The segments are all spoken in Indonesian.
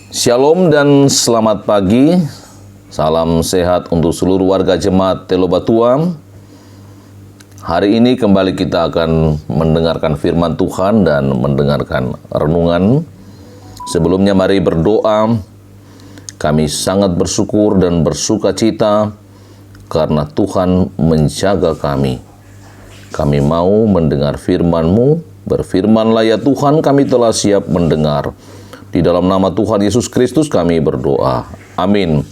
Shalom dan selamat pagi. Salam sehat untuk seluruh warga jemaat Telo Batuam. Hari ini kembali kita akan mendengarkan firman Tuhan dan mendengarkan renungan. Sebelumnya mari berdoa. Kami sangat bersyukur dan bersuka cita karena Tuhan menjaga kami. Kami mau mendengar firman-Mu. Berfirmanlah ya Tuhan, kami telah siap mendengar. Di dalam nama Tuhan Yesus Kristus kami berdoa. Amin.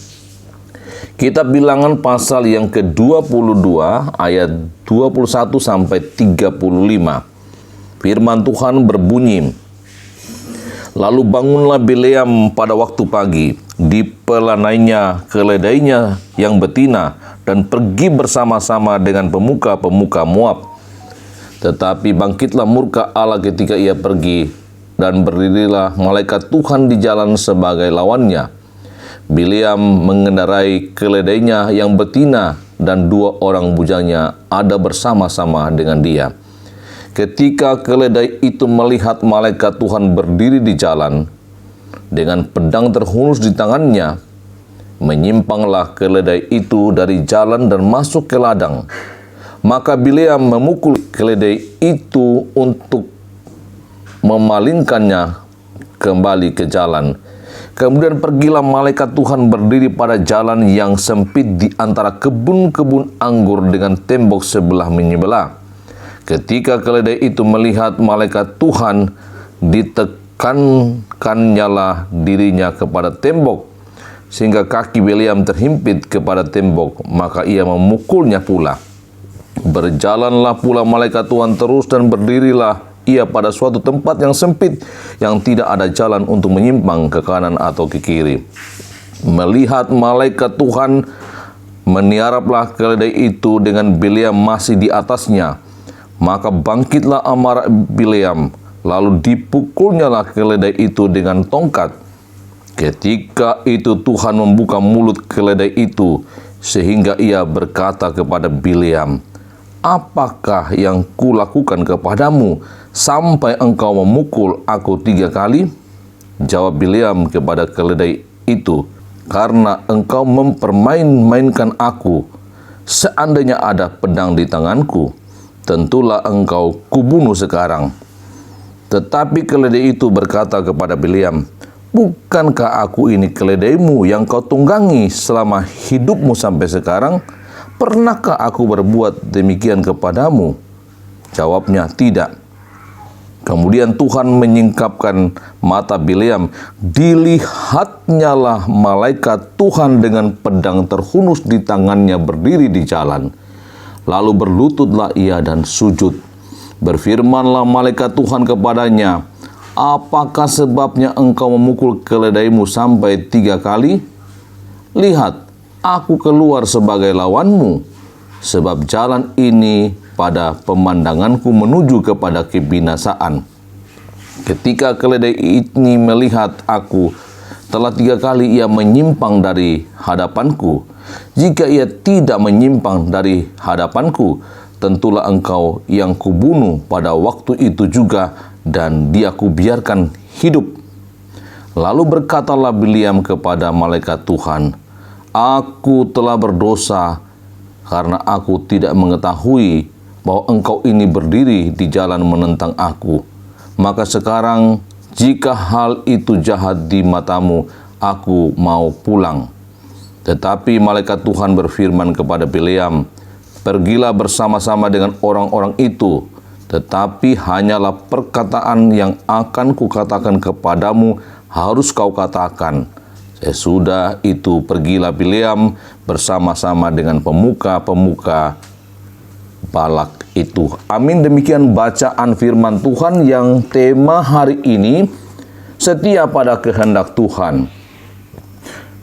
Kitab Bilangan pasal yang ke-22 ayat 21 sampai 35. Firman Tuhan berbunyi, "Lalu bangunlah Bileam pada waktu pagi, dipelanainya keledainya yang betina dan pergi bersama-sama dengan pemuka-pemuka Moab. Tetapi bangkitlah murka Allah ketika ia pergi, dan berdirilah malaikat Tuhan di jalan sebagai lawannya. Bileam mengendarai keledainya yang betina dan 2 orang bujangnya ada bersama-sama dengan dia. Ketika keledai itu melihat malaikat Tuhan berdiri di jalan, dengan pedang terhunus di tangannya, menyimpanglah keledai itu dari jalan dan masuk ke ladang. Maka Bileam memukul keledai itu untuk memalingkannya kembali ke jalan. Kemudian pergilah malaikat Tuhan berdiri pada jalan yang sempit di antara kebun-kebun anggur dengan tembok sebelah menyebelah. Ketika keledai itu melihat malaikat Tuhan, ditekankannya dirinya kepada tembok, sehingga kaki Bileam terhimpit kepada tembok, maka ia memukulnya pula. Berjalanlah pula malaikat Tuhan terus dan berdirilah ia pada suatu tempat yang sempit, yang tidak ada jalan untuk menyimpang ke kanan atau ke kiri. Melihat malaikat Tuhan, meniaraplah keledai itu dengan Bileam masih di atasnya. Maka bangkitlah amarah Bileam, lalu dipukulnyalah keledai itu dengan tongkat. Ketika itu Tuhan membuka mulut keledai itu, sehingga ia berkata kepada Bileam, "Apakah yang kulakukan kepadamu sampai engkau memukul aku 3 kali?" Jawab Bileam kepada keledai itu, "Karena engkau mempermain-mainkan aku. Seandainya ada pedang di tanganku, tentulah engkau kubunuh sekarang." Tetapi keledai itu berkata kepada Bileam, "Bukankah aku ini keledaimu yang kau tunggangi selama hidupmu sampai sekarang? Pernahkah aku berbuat demikian kepadamu?" Jawabnya, "Tidak." Kemudian Tuhan menyingkapkan mata Bileam. Dilihatnyalah malaikat Tuhan dengan pedang terhunus di tangannya berdiri di jalan. Lalu berlututlah ia dan sujud. Berfirmanlah malaikat Tuhan kepadanya, "Apakah sebabnya engkau memukul keledaimu sampai 3 kali? Lihat, aku keluar sebagai lawanmu, sebab jalan ini pada pemandanganku menuju kepada kebinasaan. Ketika keledai ini melihat aku, telah 3 kali ia menyimpang dari hadapanku. Jika ia tidak menyimpang dari hadapanku, tentulah engkau yang kubunuh pada waktu itu juga, dan dia kubiarkan hidup." Lalu berkatalah Bileam kepada malaikat Tuhan, "Aku telah berdosa karena aku tidak mengetahui bahwa engkau ini berdiri di jalan menentang aku. Maka sekarang, jika hal itu jahat di matamu, aku mau pulang." Tetapi malaikat Tuhan berfirman kepada Bileam, "Pergilah bersama-sama dengan orang-orang itu, tetapi hanyalah perkataan yang akan kukatakan kepadamu harus kau katakan." Sesudah itu pergilah Bileam bersama-sama dengan pemuka-pemuka Balak itu. Amin. Demikian bacaan firman Tuhan yang tema hari ini, setia pada kehendak Tuhan.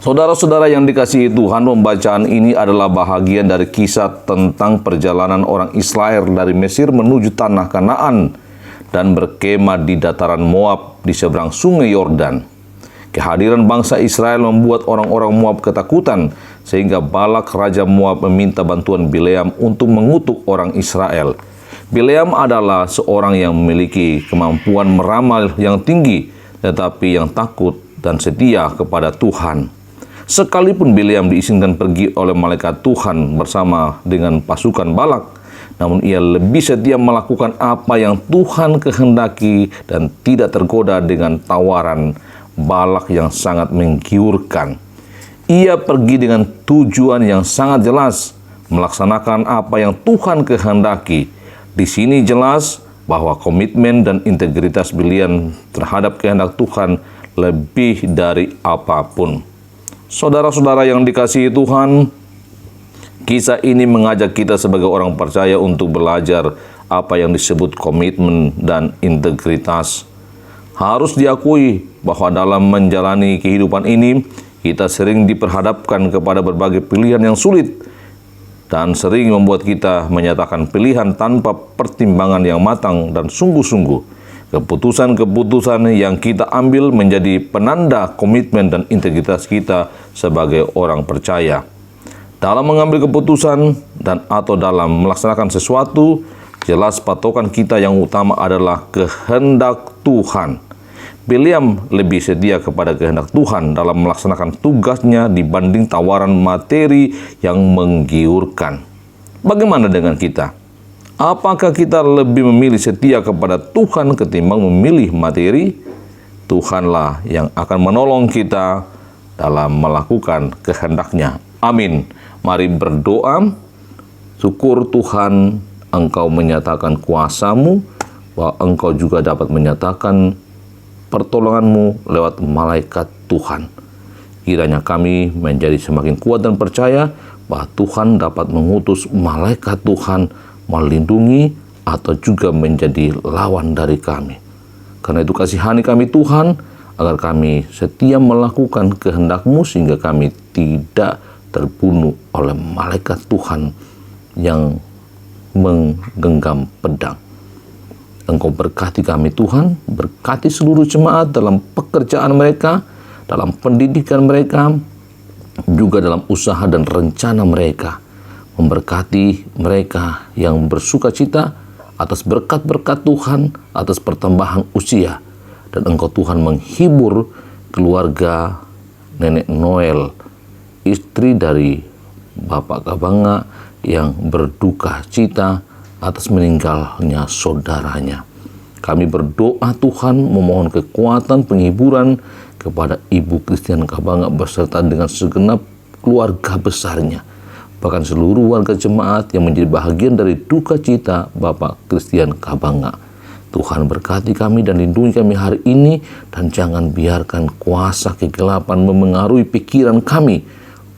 Saudara-saudara yang dikasihi Tuhan, pembacaan ini adalah bahagian dari kisah tentang perjalanan orang Israel dari Mesir menuju tanah Kanaan dan berkemah di dataran Moab di seberang sungai Yordan. Kehadiran bangsa Israel membuat orang-orang Moab ketakutan, sehingga Balak raja Moab meminta bantuan Bileam untuk mengutuk orang Israel. Bileam adalah seorang yang memiliki kemampuan meramal yang tinggi, tetapi yang takut dan setia kepada Tuhan. Sekalipun Bileam diizinkan pergi oleh malaikat Tuhan bersama dengan pasukan Balak, namun ia lebih setia melakukan apa yang Tuhan kehendaki dan tidak tergoda dengan tawaran Balak yang sangat menggiurkan. Ia pergi dengan tujuan yang sangat jelas, melaksanakan apa yang Tuhan kehendaki. Di sini jelas bahwa komitmen dan integritas Bileam terhadap kehendak Tuhan lebih dari apapun. Saudara-saudara yang dikasihi Tuhan, kisah ini mengajak kita sebagai orang percaya untuk belajar apa yang disebut komitmen dan integritas. Harus diakui bahwa dalam menjalani kehidupan ini, kita sering diperhadapkan kepada berbagai pilihan yang sulit dan sering membuat kita menyatakan pilihan tanpa pertimbangan yang matang dan sungguh-sungguh. Keputusan-keputusan yang kita ambil menjadi penanda komitmen dan integritas kita sebagai orang percaya. Dalam mengambil keputusan dan atau dalam melaksanakan sesuatu, jelas patokan kita yang utama adalah kehendak Tuhan. Bileam lebih setia kepada kehendak Tuhan dalam melaksanakan tugasnya dibanding tawaran materi yang menggiurkan. Bagaimana dengan kita? Apakah kita lebih memilih setia kepada Tuhan ketimbang memilih materi? Tuhanlah yang akan menolong kita dalam melakukan kehendak-Nya. Amin. Mari berdoa. Syukur Tuhan, Engkau menyatakan kuasa-Mu, bahwa Engkau juga dapat menyatakan pertolongan-Mu lewat malaikat Tuhan. Kiranya kami menjadi semakin kuat dan percaya bahwa Tuhan dapat mengutus malaikat Tuhan melindungi atau juga menjadi lawan dari kami. Karena itu kasihani kami Tuhan, agar kami setia melakukan kehendak-Mu sehingga kami tidak terbunuh oleh malaikat Tuhan yang menggenggam pedang. Engkau berkati kami Tuhan, berkati seluruh jemaat dalam pekerjaan mereka, dalam pendidikan mereka, juga dalam usaha dan rencana mereka. Memberkati mereka yang bersuka cita atas berkat-berkat Tuhan, atas pertambahan usia. Dan Engkau Tuhan menghibur keluarga Nenek Noel, istri dari Bapak Kabanga yang berduka cita atas meninggalnya saudaranya. Kami berdoa Tuhan memohon kekuatan penghiburan kepada Ibu Christian Kabanga beserta dengan segenap keluarga besarnya. Bahkan seluruh warga jemaat yang menjadi bahagian dari duka cita Bapak Christian Kabanga. Tuhan berkati kami dan lindungi kami hari ini, dan jangan biarkan kuasa kegelapan memengaruhi pikiran kami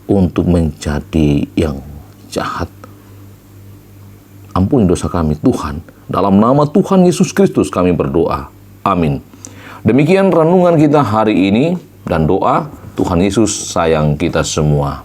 untuk menjadi yang jahat. Ampuni dosa kami Tuhan, dalam nama Tuhan Yesus Kristus kami berdoa. Amin. Demikian renungan kita hari ini, dan doa Tuhan Yesus sayang kita semua.